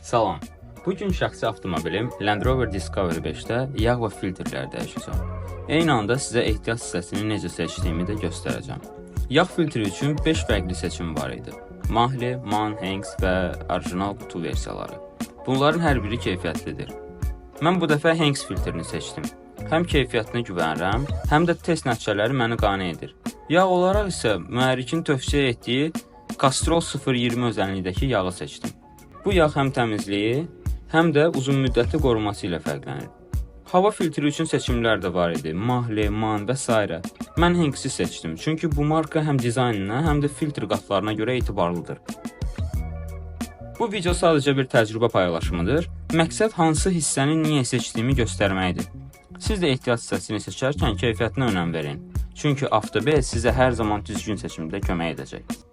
Salam. Bugün şəxsi avtomobilim Land Rover Discovery 5-də yağ və filtrləri dəyişəcəm. Eyni anda sizə ehtiyac hissəsini necə seçdiyimi də göstərəcəm. Yağ filtri üçün 5 fərqli seçim var idi. Mahli, MAN, Hanks və orijinal qutu versiyaları. Bunların hər biri keyfiyyətlidir. Mən bu dəfə Hanks filtrini seçdim. Həm keyfiyyətinə güvənirəm, həm də test nəticələri məni qane edir. Yağ olaraq isə mühərrikin tövsiyə etdiyi Castrol 020 özənlikdəki yağı seçdim. Bu yağ həm təmizliyi, həm də uzun müddətli qoruması ilə fərqlənir. Hava filtri üçün seçimlər də var idi. Mahli, MAN və s. Mən Hanks'i seçdim, çünki bu marka həm dizaynına, həm də filtr qatlarına görə etibarlıdır. Bu video sadəcə bir təcrübə paylaşımıdır. Məqsəd hansı hissəni niyə seçdiyimi göstərməkdir. Siz də ehtiyac hissəsini seçərkən keyfiyyətinə önəm verin. Çünki Avtobe sizə hər zaman düzgün seçimdə kömək edəcək.